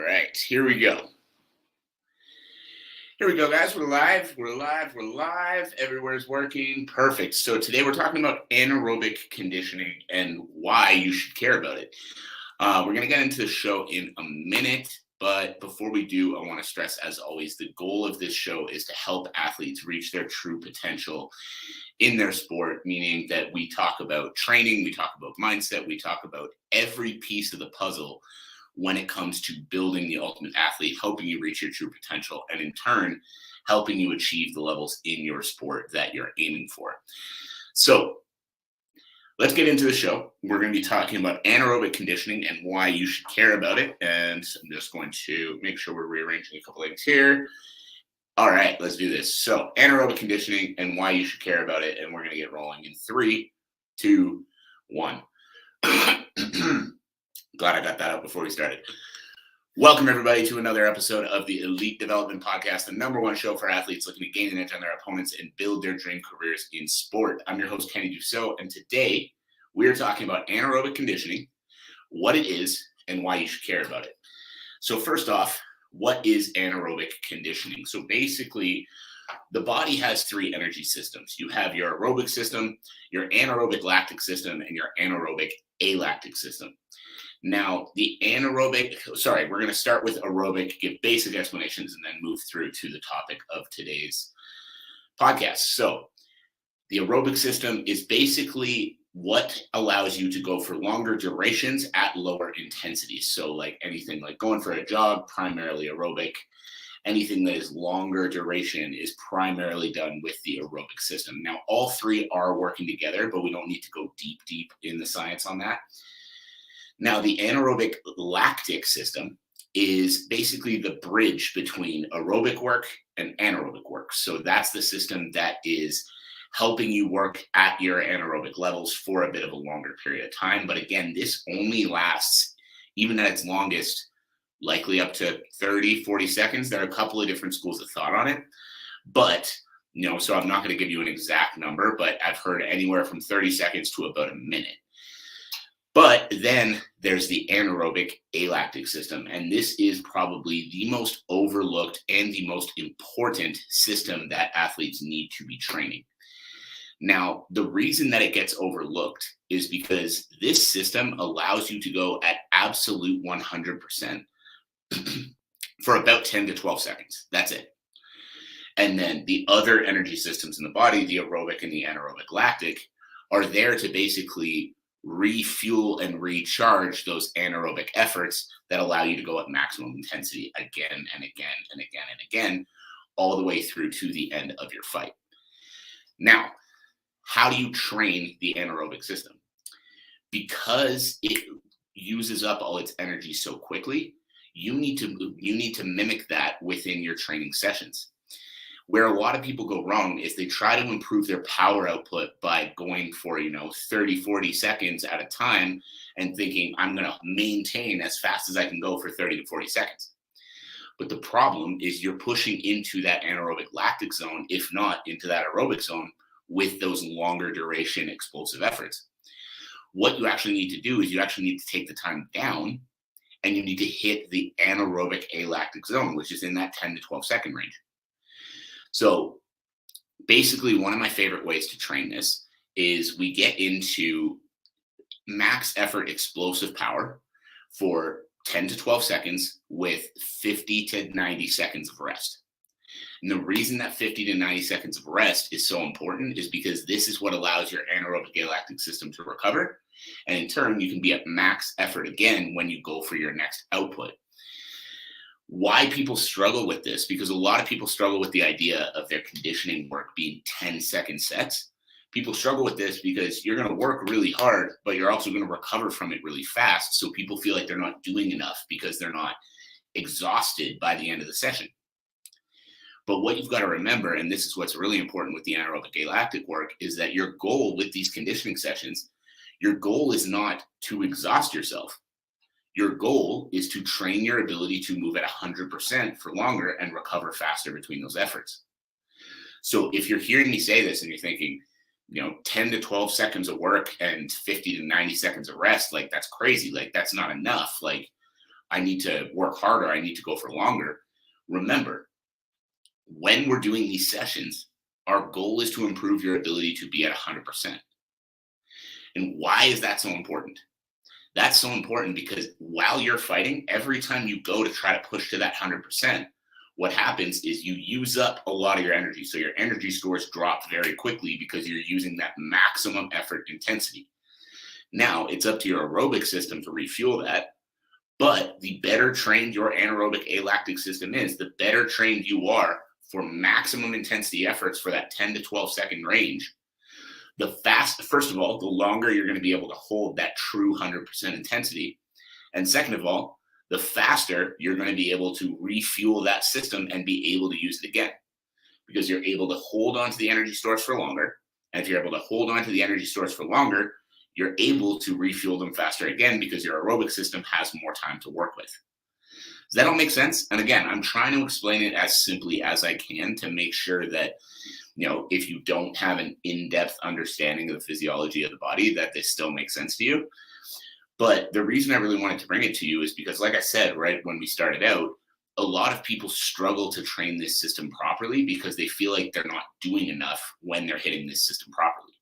right, here we go. Here we go, guys. We're live. We're live. We're live. Everywhere's working. Perfect. So today we're talking about anaerobic conditioning and why you should care about it. We're going to get into the show in a minute, but before we do, I want to stress, as always, the goal of this show is to help athletes reach their true potential in their sport, meaning that we talk about training, we talk about mindset, we talk about every piece of the puzzle when it comes to building the ultimate athlete, helping you reach your true potential, and in turn, helping you achieve the levels in your sport that you're aiming for. So let's get into the show. We're going to be talking about anaerobic conditioning and why you should care about it. And I'm just going to make sure we're rearranging a couple things here. All right, let's do this. So anaerobic conditioning and why you should care about it. And we're going to get rolling in 3, 2, 1. Glad I got that out before we started. Welcome, everybody, to another episode of the Elite Development Podcast, the #1 show for athletes looking to gain an edge on their opponents and build their dream careers in sport. I'm your host, Kenny Dusseault, and today we're talking about anaerobic conditioning, what it is, and why you should care about it. So first off, what is anaerobic conditioning? So basically, the body has 3 energy systems. You have your aerobic system, your anaerobic lactic system, and your anaerobic alactic system. Now, we're going to start with aerobic, give basic explanations, and then move through to the topic of today's podcast. So the aerobic system is basically what allows you to go for longer durations at lower intensities. So like anything like going for a jog, primarily aerobic. Anything that is longer duration is primarily done with the aerobic system. Now, all 3 are working together, but we don't need to go deep in the science on that. Now, the anaerobic lactic system is basically the bridge between aerobic work and anaerobic work. So that's the system that is helping you work at your anaerobic levels for a bit of a longer period of time. But again, this only lasts, even at its longest, likely up to 30, 40 seconds. There are a couple of different schools of thought on it. But, so I'm not going to give you an exact number, but I've heard anywhere from 30 seconds to about a minute. But then there's the anaerobic alactic system, and this is probably the most overlooked and the most important system that athletes need to be training. Now, the reason that it gets overlooked is because this system allows you to go at absolute 100% for about 10 to 12 seconds. That's it. And then the other energy systems in the body, the aerobic and the anaerobic lactic, are there to basically refuel and recharge those anaerobic efforts that allow you to go at maximum intensity again and again and again and again, all the way through to the end of your fight. Now, how do you train the anaerobic system? Because it uses up all its energy so quickly, you need to mimic that within your training sessions. Where a lot of people go wrong is they try to improve their power output by going for, 30, 40 seconds at a time and thinking, I'm going to maintain as fast as I can go for 30 to 40 seconds. But the problem is you're pushing into that anaerobic lactic zone, if not into that aerobic zone, with those longer duration explosive efforts. What you actually need to do is you actually need to take the time down and you need to hit the anaerobic alactic zone, which is in that 10 to 12 second range. So basically, one of my favorite ways to train this is we get into max effort explosive power for 10 to 12 seconds with 50 to 90 seconds of rest. And the reason that 50 to 90 seconds of rest is so important is because this is what allows your anaerobic alactic system to recover. And in turn, you can be at max effort again when you go for your next output. Why people struggle with this, because a lot of people struggle with the idea of their conditioning work being 10-second sets. People struggle with this because you're going to work really hard, but you're also going to recover from it really fast. So people feel like they're not doing enough because they're not exhausted by the end of the session. But what you've got to remember, and this is what's really important with the anaerobic alactic work, is that your goal with these conditioning sessions, your goal is not to exhaust yourself. Your goal is to train your ability to move at 100% for longer and recover faster between those efforts. So if you're hearing me say this and you're thinking, 10 to 12 seconds of work and 50 to 90 seconds of rest, like that's crazy. Like that's not enough. Like I need to work harder, I need to go for longer. Remember, when we're doing these sessions, our goal is to improve your ability to be at 100%. And why is that so important? That's so important because while you're fighting, every time you go to try to push to that 100%, what happens is you use up a lot of your energy. So your energy scores drop very quickly because you're using that maximum effort intensity. Now it's up to your aerobic system to refuel that. But the better trained your anaerobic alactic system is, the better trained you are for maximum intensity efforts for that 10 to 12 second range. First of all, the longer you're going to be able to hold that true 100% intensity. And second of all, the faster you're going to be able to refuel that system and be able to use it again, because you're able to hold on to the energy stores for longer. And if you're able to hold on to the energy stores for longer, you're able to refuel them faster again because your aerobic system has more time to work with. Does that all make sense? And again, I'm trying to explain it as simply as I can to make sure that, if you don't have an in-depth understanding of the physiology of the body, that this still makes sense to you. But the reason I really wanted to bring it to you is because, like I said, right when we started out, a lot of people struggle to train this system properly because they feel like they're not doing enough when they're hitting this system properly.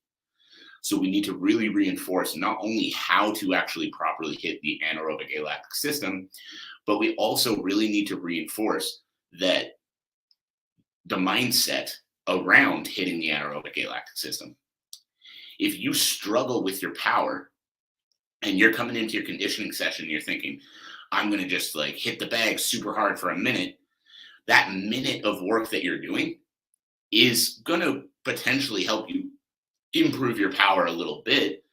So we need to really reinforce not only how to actually properly hit the anaerobic alactic system, but we also really need to reinforce that the mindset around hitting the anaerobic alactic system. If you struggle with your power and you're coming into your conditioning session, you're thinking, I'm going to just hit the bag super hard for a minute, that minute of work that you're doing is going to potentially help you improve your power a little bit,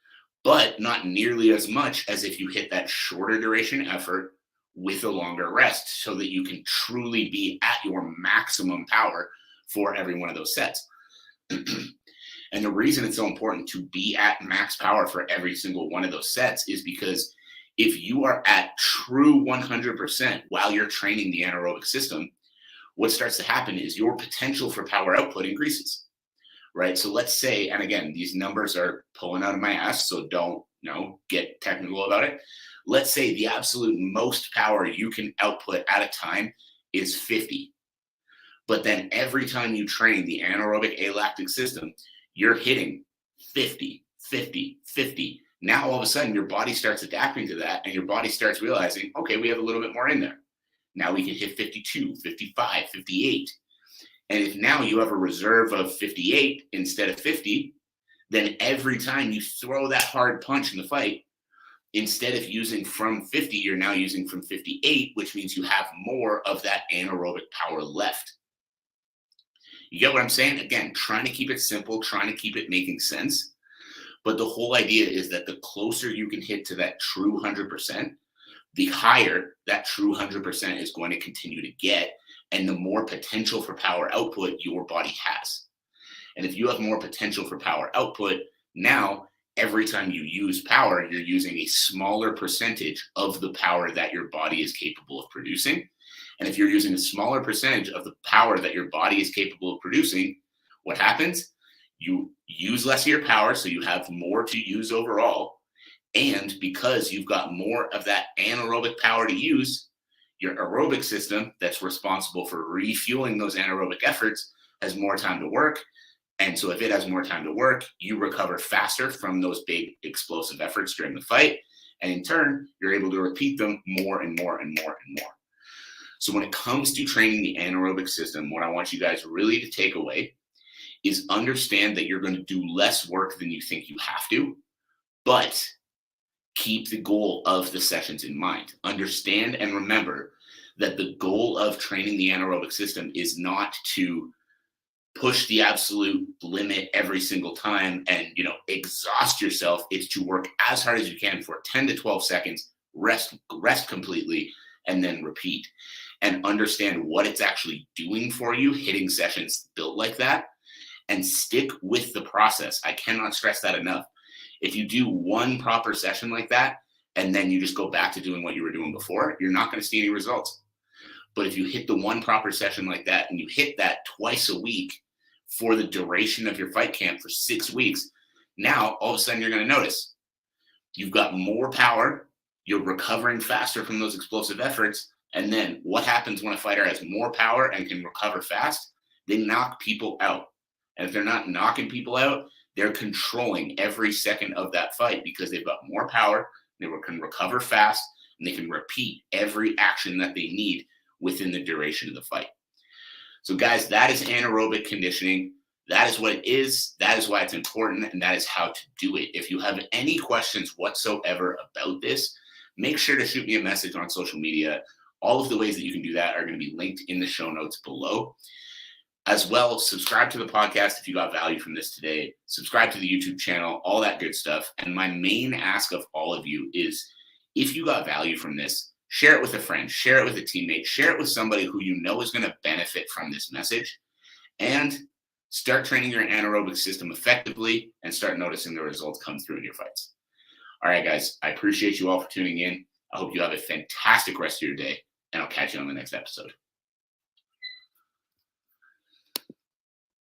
but not nearly as much as if you hit that shorter duration effort with a longer rest so that you can truly be at your maximum power for every one of those sets. And the reason it's so important to be at max power for every single one of those sets is because if you are at true 100% while you're training the anaerobic system, what starts to happen is your potential for power output increases, right? So let's say, and again, these numbers are pulling out of my ass, so don't get technical about it. Let's say the absolute most power you can output at a time is 50. But then every time you train the anaerobic alactic system, you're hitting 50, 50, 50. Now all of a sudden your body starts adapting to that and your body starts realizing, okay, we have a little bit more in there. Now we can hit 52, 55, 58. And if now you have a reserve of 58 instead of 50, then every time you throw that hard punch in the fight, instead of using from 50, you're now using from 58, which means you have more of that anaerobic power left. You get what I'm saying? Again, trying to keep it simple, trying to keep it making sense. But the whole idea is that the closer you can hit to that true 100%, the higher that true 100% is going to continue to get, and the more potential for power output your body has. And if you have more potential for power output, now every time you use power, you're using a smaller percentage of the power that your body is capable of producing. And if you're using a smaller percentage of the power that your body is capable of producing, what happens? You use less of your power, so you have more to use overall. And because you've got more of that anaerobic power to use, your aerobic system that's responsible for refueling those anaerobic efforts has more time to work. And so if it has more time to work, you recover faster from those big explosive efforts during the fight. And in turn, you're able to repeat them more and more and more and more. So when it comes to training the anaerobic system, what I want you guys really to take away is understand that you're going to do less work than you think you have to, but keep the goal of the sessions in mind. Understand and remember that the goal of training the anaerobic system is not to push the absolute limit every single time and exhaust yourself. It's to work as hard as you can for 10 to 12 seconds, rest completely, and then repeat. And understand what it's actually doing for you, hitting sessions built like that, and stick with the process. I cannot stress that enough. If you do one proper session like that, and then you just go back to doing what you were doing before, you're not going to see any results. But if you hit the one proper session like that, and you hit that twice a week for the duration of your fight camp for 6 weeks, now all of a sudden you're going to notice you've got more power, You're recovering faster from those explosive efforts. And then what happens when a fighter has more power and can recover fast? They knock people out. And if they're not knocking people out, they're controlling every second of that fight because they've got more power, they can recover fast, and they can repeat every action that they need within the duration of the fight. So guys, that is anaerobic conditioning. That is what it is. That is why it's important, and that is how to do it. If you have any questions whatsoever about this, make sure to shoot me a message on social media. All of the ways that you can do that are going to be linked in the show notes below. As well, subscribe to the podcast if you got value from this today. Subscribe to the YouTube channel, all that good stuff. And my main ask of all of you is, if you got value from this, share it with a friend, share it with a teammate, share it with somebody who you know is going to benefit from this message, and start training your anaerobic system effectively and start noticing the results come through in your fights. All right, guys, I appreciate you all for tuning in. I hope you have a fantastic rest of your day, and I'll catch you on the next episode.